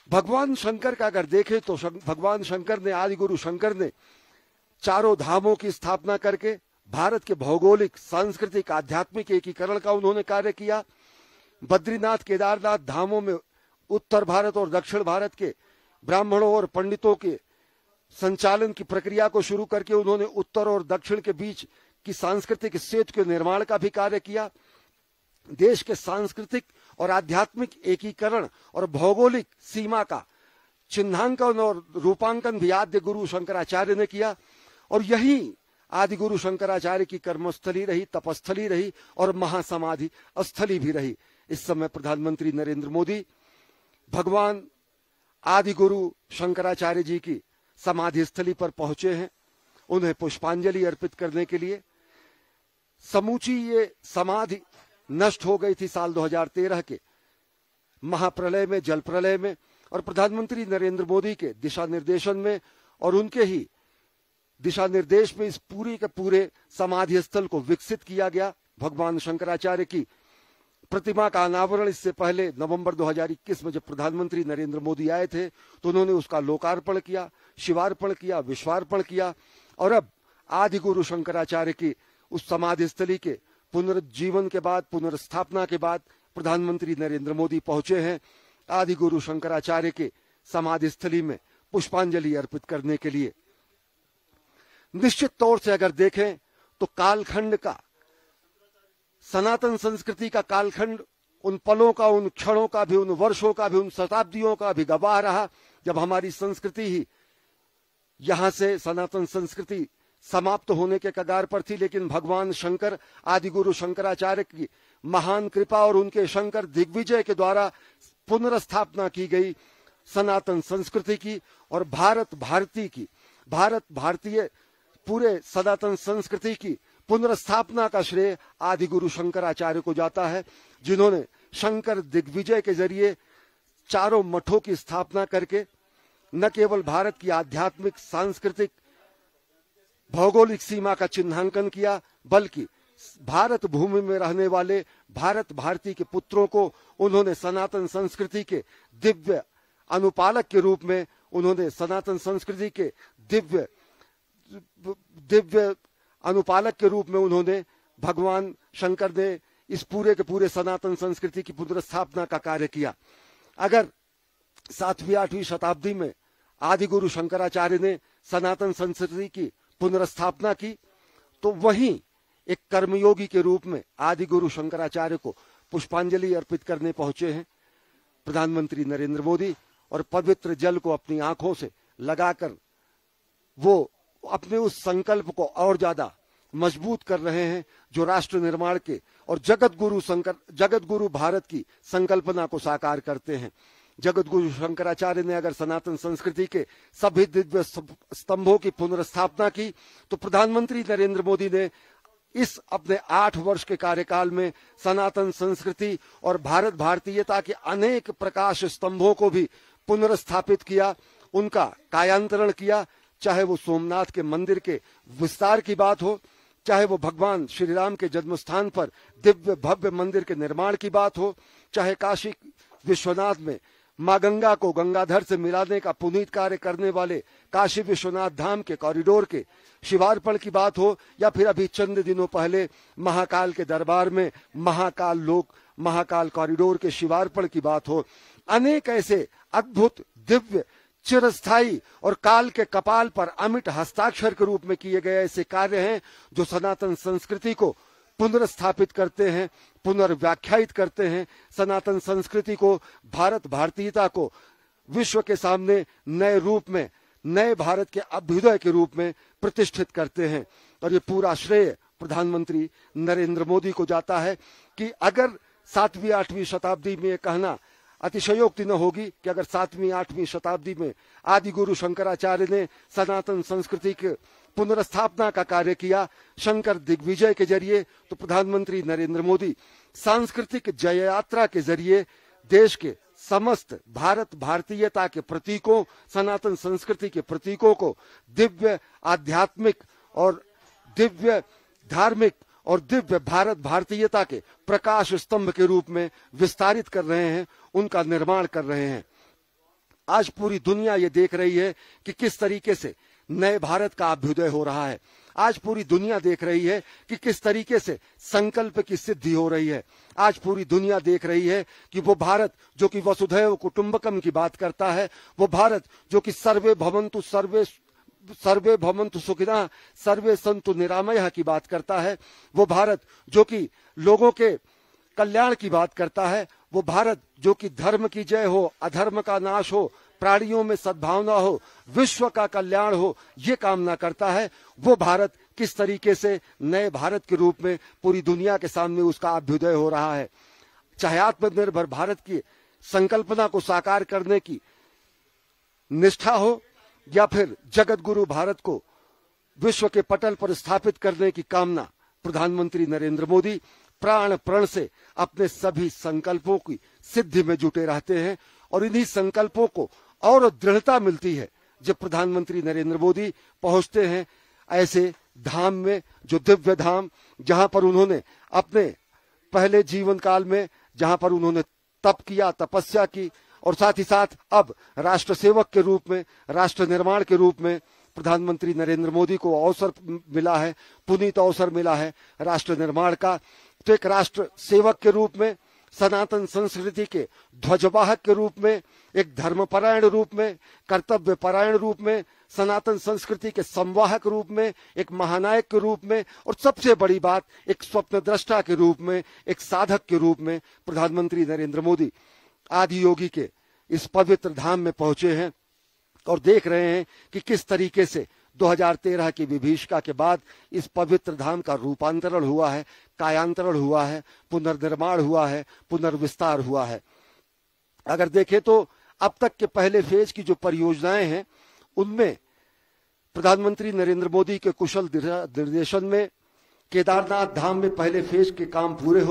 भगवान शंकर का अगर देखें तो भगवान शंकर ने, आदि गुरु शंकर ने चारों धामों की स्थापना करके भारत के भौगोलिक, सांस्कृतिक, आध्यात्मिक एकीकरण का उन्होंने कार्य किया। बद्रीनाथ, केदारनाथ धामों में उत्तर भारत और दक्षिण भारत के ब्राह्मणों और पंडितों के संचालन की प्रक्रिया को शुरू करके उन्होंने उत्तर और दक्षिण के बीच की सांस्कृतिक सेतु के निर्माण का भी कार्य किया। देश के सांस्कृतिक और आध्यात्मिक एकीकरण और भौगोलिक सीमा का चिन्हांकन और रूपांकन भी आद्य गुरु शंकराचार्य ने किया। और यही आदि गुरु शंकराचार्य की कर्मस्थली रही, तपस्थली रही और महासमाधि स्थली भी रही। इस समय प्रधानमंत्री नरेंद्र मोदी भगवान आदि गुरु शंकराचार्य जी की समाधि स्थली पर पहुंचे हैं, उन्हें पुष्पांजलि अर्पित करने के लिए। समूची ये समाधि नष्ट हो गई थी साल 2013 के महाप्रलय में, जल प्रलय में, और प्रधानमंत्री नरेंद्र मोदी के दिशा निर्देशन में और उनके ही दिशा निर्देश में इस पूरी के पूरे समाधि स्थल को विकसित किया गया। भगवान शंकराचार्य की प्रतिमा का अनावरण इससे पहले नवंबर 2021 में जब प्रधानमंत्री नरेंद्र मोदी आए थे तो उन्होंने उसका लोकार्पण किया, शिवार्पण किया, विश्वार्पण किया। और अब आदि गुरु शंकराचार्य की उस समाधि स्थली के पुनरुज्जीवन के बाद, पुनर्स्थापना के बाद प्रधानमंत्री नरेंद्र मोदी पहुंचे हैं आदि गुरु शंकराचार्य के समाधि स्थली में पुष्पांजलि अर्पित करने के लिए। निश्चित तौर से अगर देखें तो कालखंड का, सनातन संस्कृति का कालखंड उन पलों का, उन क्षणों का भी, उन वर्षों का भी, उन शताब्दियों का भी गवाह रहा जब हमारी संस्कृति ही यहां से, सनातन संस्कृति समाप्त होने के कगार पर थी। लेकिन भगवान शंकर, आदि गुरु शंकराचार्य की महान कृपा और उनके शंकर दिग्विजय के द्वारा पुनर्स्थापना की गई सनातन संस्कृति की और भारत भारतीय पूरे सनातन संस्कृति की पुनर्स्थापना का श्रेय आदि गुरु शंकराचार्य को जाता है, जिन्होंने शंकर दिग्विजय के जरिए चारों मठों की स्थापना करके न केवल भारत की आध्यात्मिक, सांस्कृतिक, भौगोलिक सीमा का चिन्हांकन किया, बल्कि भारत भूमि में रहने वाले भारत भारती के पुत्रों को उन्होंने सनातन संस्कृति के दिव्य अनुपालक के रूप में, उन्होंने सनातन संस्कृति के दिव्य अनुपालक के रूप में उन्होंने, भगवान शंकर ने इस पूरे के पूरे सनातन संस्कृति की पुनर्स्थापना का कार्य किया। अगर 7वीं 8वीं शताब्दी में आदि गुरु शंकराचार्य ने सनातन संस्कृति की पुनर्स्थापना की, तो वहीं एक कर्मयोगी के रूप में आदि गुरु शंकराचार्य को पुष्पांजलि अर्पित करने पहुंचे हैं प्रधानमंत्री नरेंद्र मोदी, और पवित्र जल को अपनी आंखों से लगाकर वो अपने उस संकल्प को और ज्यादा मजबूत कर रहे हैं जो राष्ट्र निर्माण के और जगत गुरु भारत की संकल्पना को साकार करते हैं। जगत गुरु शंकराचार्य ने अगर सनातन संस्कृति के सभी दिव्य स्तंभों की पुनर्स्थापना की, तो प्रधानमंत्री नरेंद्र मोदी ने इस अपने 8 वर्ष के कार्यकाल में सनातन संस्कृति और भारत भारतीयता के अनेक प्रकाश स्तंभों को भी पुनर्स्थापित किया, उनका कायांतरण किया। चाहे वो सोमनाथ के मंदिर के विस्तार की बात हो, चाहे वो भगवान श्री राम के जन्म स्थान पर दिव्य भव्य मंदिर के निर्माण की बात हो, चाहे काशी विश्वनाथ में मां गंगा को गंगाधर से मिलाने का पुनीत कार्य करने वाले काशी विश्वनाथ धाम के कॉरिडोर के शिवार्पण की बात हो, या फिर अभी चंद दिनों पहले महाकाल के दरबार में महाकाल कॉरिडोर के शिवार्पण की बात हो। अनेक ऐसे अद्भुत, दिव्य, चिरस्थायी और काल के कपाल पर अमिट हस्ताक्षर के रूप में किए गए ऐसे कार्य हैं जो सनातन संस्कृति को पुनर्स्थापित करते हैं, पुनर्व्याख्यायित करते हैं, सनातन संस्कृति को, भारत भारतीयता को विश्व के सामने नए रूप में, नए भारत के अभ्युदय के रूप में प्रतिष्ठित करते हैं। और ये पूरा श्रेय प्रधानमंत्री नरेंद्र मोदी को जाता है कि अगर 7वीं 8वीं शताब्दी में ये कहना अतिशयोक्ति न होगी कि अगर 7वीं 8वीं शताब्दी में आदि गुरु शंकराचार्य ने सनातन संस्कृति के पुनर्स्थापना का कार्य किया शंकर दिग्विजय के जरिए, तो प्रधानमंत्री नरेंद्र मोदी सांस्कृतिक जय यात्रा के जरिए देश के समस्त भारत भारतीयता के प्रतीकों, सनातन संस्कृति के प्रतीकों को दिव्य आध्यात्मिक और दिव्य धार्मिक और दिव्य भारत भारतीयता के प्रकाश स्तंभ के रूप में विस्तारित कर रहे हैं, उनका निर्माण कर रहे हैं। आज पूरी दुनिया ये देख रही है कि किस तरीके से नए भारत का अभ्युदय हो रहा है। आज पूरी दुनिया देख रही है कि किस तरीके से संकल्प की सिद्धि हो रही है। आज पूरी दुनिया देख रही है कि वो भारत जो कि वसुधैव कुटुंबकम की बात करता है, वो भारत जो कि सर्वे भवन्तु सुखिनः सर्वे सन्तु निरामयः की बात करता है, वो भारत जो कि लोगों के कल्याण की बात करता है, वो भारत जो कि धर्म की जय हो, अधर्म का नाश हो, प्राणियों में सद्भावना हो, विश्व का कल्याण हो, ये कामना करता है, वो भारत किस तरीके से नए भारत के रूप में पूरी दुनिया के सामने उसका अभ्युदय हो रहा है। चाहे आत्मनिर्भर भारत की संकल्पना को साकार करने की निष्ठा हो या फिर जगत गुरु भारत को विश्व के पटल पर स्थापित करने की कामना, प्रधानमंत्री नरेंद्र मोदी प्राण प्रण से अपने सभी संकल्पों की सिद्धि में जुटे रहते हैं। और इन्हीं संकल्पों को और दृढ़ता मिलती है जब प्रधानमंत्री नरेंद्र मोदी पहुंचते हैं ऐसे धाम में, जो दिव्य धाम, जहां पर उन्होंने अपने पहले जीवन काल में जहां पर उन्होंने तप किया, तपस्या की, और साथ ही साथ अब राष्ट्र सेवक के रूप में, राष्ट्र निर्माण के रूप में प्रधानमंत्री नरेंद्र मोदी को अवसर मिला है, पुनीत अवसर मिला है राष्ट्र निर्माण का। तो एक राष्ट्र सेवक के रूप में, सनातन संस्कृति के ध्वजवाहक के रूप में, एक धर्मपरायण रूप में, कर्तव्य परायण रूप में, सनातन संस्कृति के संवाहक रूप में, एक महानायक के रूप में, और सबसे बड़ी बात एक स्वप्नद्रष्टा के रूप में, एक साधक के रूप में प्रधानमंत्री नरेंद्र मोदी आदि योगी के इस पवित्र धाम में पहुंचे हैं। और देख रहे हैं कि किस तरीके से 2013 की विभीषिका के बाद इस पवित्र धाम का रूपांतरण हुआ है, कायांतरण हुआ है, पुनर्निर्माण हुआ है, पुनर्विस्तार हुआ है। अगर देखें तो अब तक के पहले फेज की जो परियोजनाएं हैं उनमें प्रधानमंत्री नरेंद्र मोदी के कुशल निर्देशन में केदारनाथ धाम में पहले फेज के काम पूरे हो